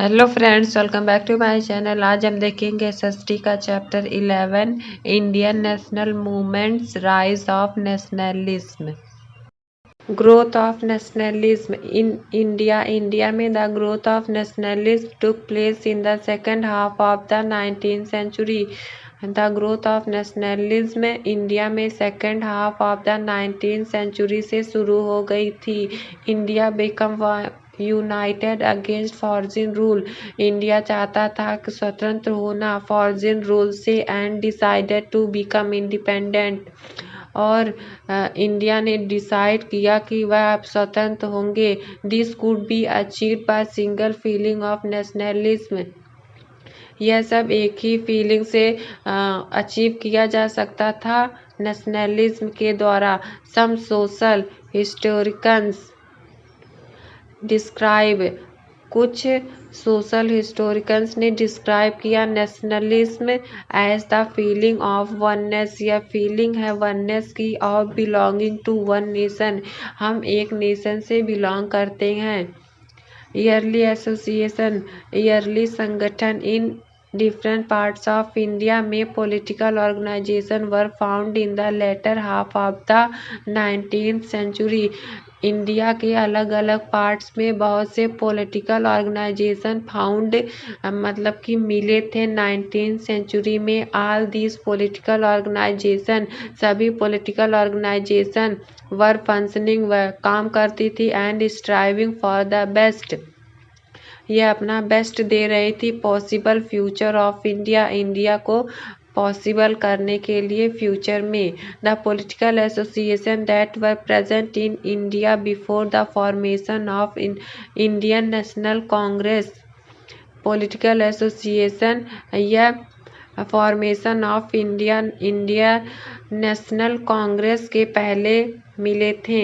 Hello friends, welcome back to my channel. आज हम देखेंगे एसएसटी का chapter 11 Indian national movements, rise of nationalism. Growth of nationalism in India में the growth of nationalism took place in the second half of the 19th century. The growth of nationalism India में second half of the 19th century से शुरू हो गई थी। India become united against foreign rule. India चाहता था कि स्वतंत्र होना फॉरेन रूल से and decided to become independent. और इंडिया ने डिसाइड किया कि वह अब स्वतंत्र होंगे। This could be achieved by single feeling of nationalism. यह सब एक ही फीलिंग से अचीव किया जा सकता था, नेशनलिज्म के द्वारा। सम सोशल हिस्टोरिकन्स डिस्क्राइब, कुछ सोशल हिस्टोरिकन्स ने डिस्क्राइब किया nationalism as the feeling of oneness. यह फीलिंग है वननेस की, of belonging to one nation. हम एक नेशन से बिलोंग करते हैं। ईयरली एसोसिएशन, ईयरली संगठन in different parts of India में political organization were found in the latter half of the 19th century. India के अलग अलग पार्ट्स में बहुत से पॉलिटिकल ऑर्गेनाइजेशन फाउंड मतलब कि मिले थे 19th सेंचुरी में। ऑल दीज पॉलिटिकल ऑर्गेनाइजेशन, सभी पॉलिटिकल ऑर्गेनाइजेशन वर फंक्शनिंग, वह काम करती थी, and striving for the best, यह अपना बेस्ट दे रही थी। Possible future of India, India को पॉसिबल करने के लिए फ्यूचर में। The political association that were present in India before the formation of Indian National Congress. Political association या formation of India National Congress के पहले मिले थे।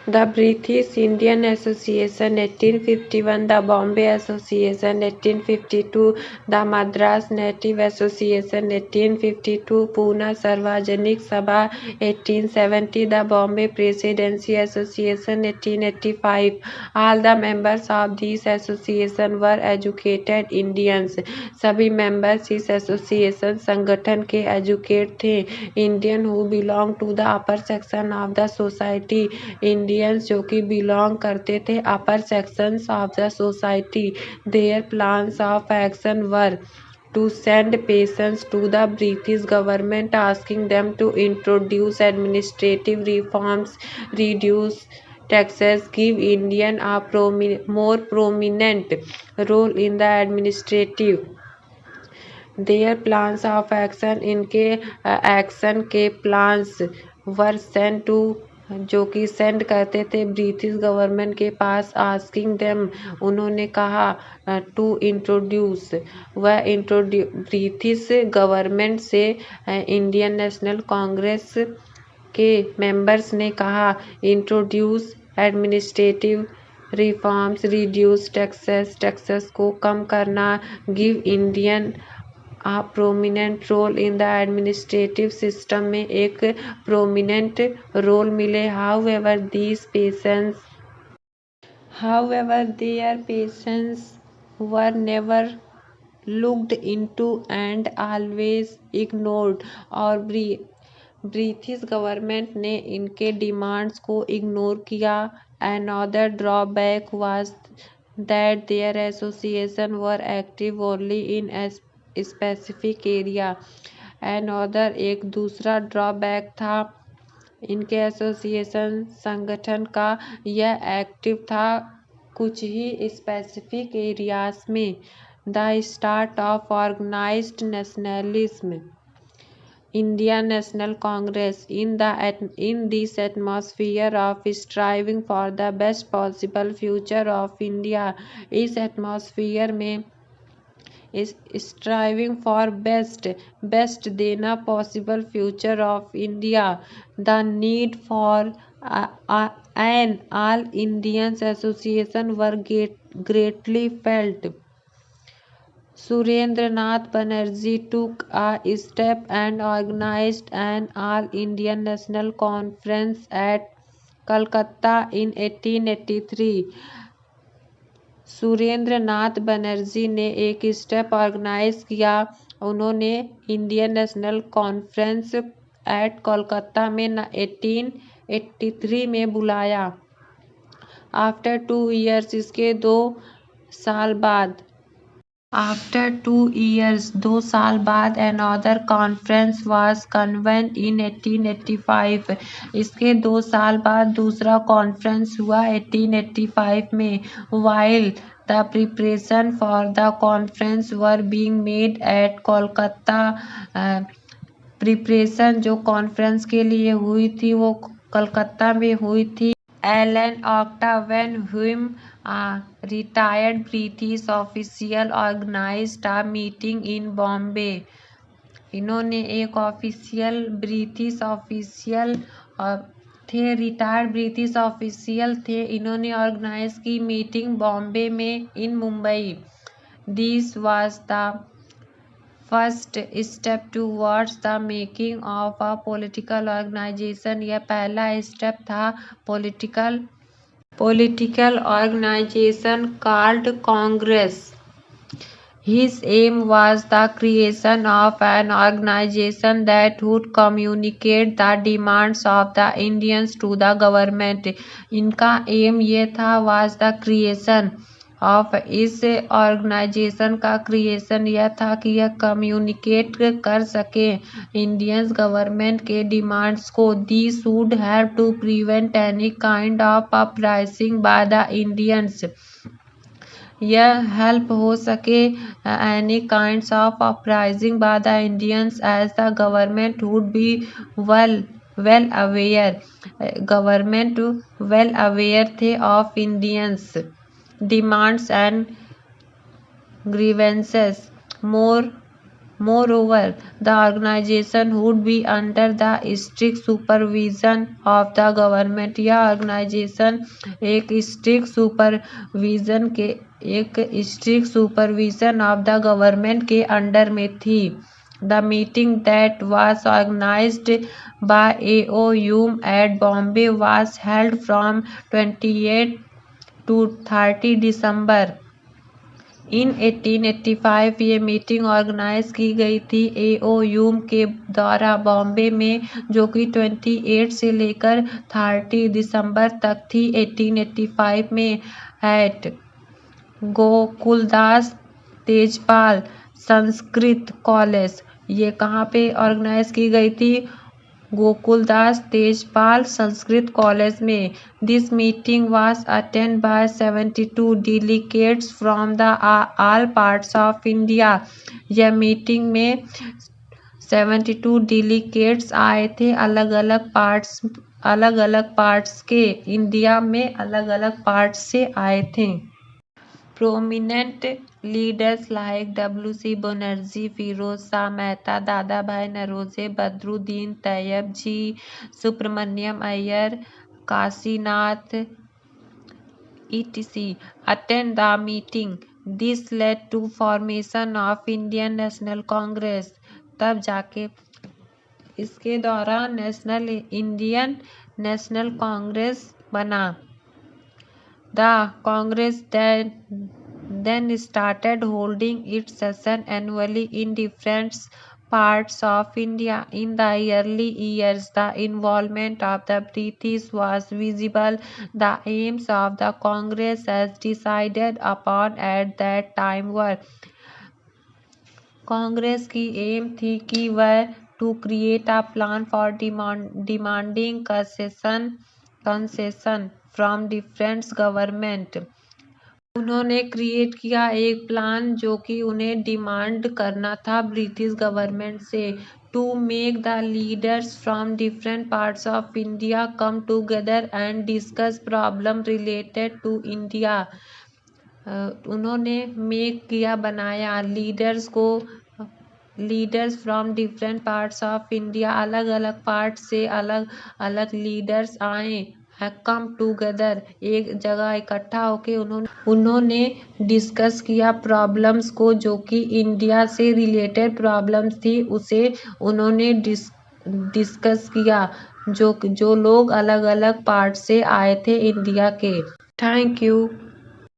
The British Indian association 1851, the Bombay association 1852, the Madras native association 1852, Poona Sarvajanik Sabha 1870, the Bombay presidency association 1885। All the members of this association were educated Indians. सभी members इस association संगठन के educate थे। Indian who belong to the upper section of the society, Indians जो कि belong करते थे upper sections of the society. Their plans of action were to send patients to the British government asking them to introduce administrative reforms, reduce taxes, give Indian a more prominent role in the administrative। Their plans of action, इनके action के plans were sent to, जो कि send करते थे British government के पास। Asking them, उन्होंने कहा, to introduce, वह ब्रिटिश गवर्नमेंट से इंडियन नेशनल कांग्रेस के मेंबर्स ने कहा, introduce administrative reforms, reduce taxes को कम करना, give Indian a prominent role in the administrative system में एक प्रोमिनेंट रोल मिले। However their petitions were never looked into and always ignored। और ब्रिटिश गवर्नमेंट ने इनके डिमांड्स को इग्नोर किया। Another drawback was that their association were active only in a specific area। Another, एक दूसरा ड्रॉबैक था इनके एसोसिएशन संगठन का, यह एक्टिव था कुछ ही स्पेसिफिक एरियाज में। The start of organised nationalism, Indian National Congress, in this atmosphere of striving for the best possible future of India। इस एटमॉस्फेयर में स्ट्राइविंग फॉर बेस्ट देना, possible future of India, the need for an all Indians association were greatly felt। Surendranath Banerjee took a step and organized an all-Indian national conference at Calcutta in 1883। Surendranath Banerjee ने एक step organise किया। उन्होंने Indian National Conference at Kolkata में 1883 में बुलाया। After 2 years, इसके 2 साल बाद After 2 years, 2 साल बाद another conference was convened in 1885. इसके 2 साल बाद दूसरा कॉन्फ्रेंस हुआ 1885 में। While the preparation for the conference were being made at Kolkata, preparation जो कॉन्फ्रेंस के लिए हुई थी वो कलकत्ता में हुई थी। Alan Octagon, whom a retired British official, organized a meeting in Bombay. इन्होंने एक ब्रिटिश ऑफिशियल थे, रिटायर्ड ब्रिटिश ऑफिशियल थे। इन्होंने ऑर्गेनाइज की मीटिंग बॉम्बे में in Mumbai. This was the first step towards the making of a political organization. यह पहला step था political organization called Congress. His aim was the creation of an organization that would communicate the demands of the Indians to the government. इनका M ये था was the creation of, इस organisation का creation यह था कि यह कम्युनिकेट कर सके इंडियंस गवर्नमेंट के डिमांड्स को। These would have to prevent any kind of uprising by the Indians. यह हेल्प हो सके any kinds of uprising by the Indians as the government would be well aware. Government well aware थे of Indians demands and grievances. Moreover, the organization would be under the strict supervision of the government. यह organisation एक strict supervision of the government के under में थी। The meeting that was organized by A.O. Hume at Bombay was held from 28 to 30 December. इन 1885 ये meeting organise की गई थी A.O. Hume के द्वारा बॉम्बे में, जो कि 28 से लेकर 30 दिसंबर तक थी 1885 में। At Gokuldas Tejpal Sanskrit college. ये कहाँ पे ऑर्गेनाइज की गई थी? गोकुलदास तेजपाल संस्कृत कॉलेज में। This meeting was attend by 72 delegates from the all parts of India. यह मीटिंग में 72 डेलीगेट्स आए थे अलग अलग पार्ट्स के, इंडिया में अलग अलग पार्ट्स से आए थे। Prominent leaders like W.C. Banerjee, Firoz Shah Mehta, Dadabhai Naroje, Badruddin Tayyab-ji, Subramaniam Iyer, Kasinath, etc. attend the meeting. This led to formation of Indian National Congress. तब जाके इसके दौरान इंडियन नेशनल कांग्रेस बना। The Congress then started holding its session annually in different parts of India. In the early years, the involvement of the British was visible. The aims of the Congress as decided upon at that time were: Congress की M थी कि वह to create a plan for demanding concession from different government. उन्होंने create किया एक plan जो कि उन्हें डिमांड करना था ब्रिटिश गवर्नमेंट से। To make the leaders from different parts of India come together and discuss problem related to India. उन्होंने बनाया leaders from different parts of India, अलग अलग पार्ट से अलग अलग लीडर्स आए, कम टूगेदर एक जगह इकट्ठा होके उन्होंने डिस्कस किया प्रॉब्लम्स को, जो कि इंडिया से रिलेटेड प्रॉब्लम्स थी उसे उन्होंने डिस्कस किया, जो लोग अलग अलग पार्ट से आए थे इंडिया के। Thank you.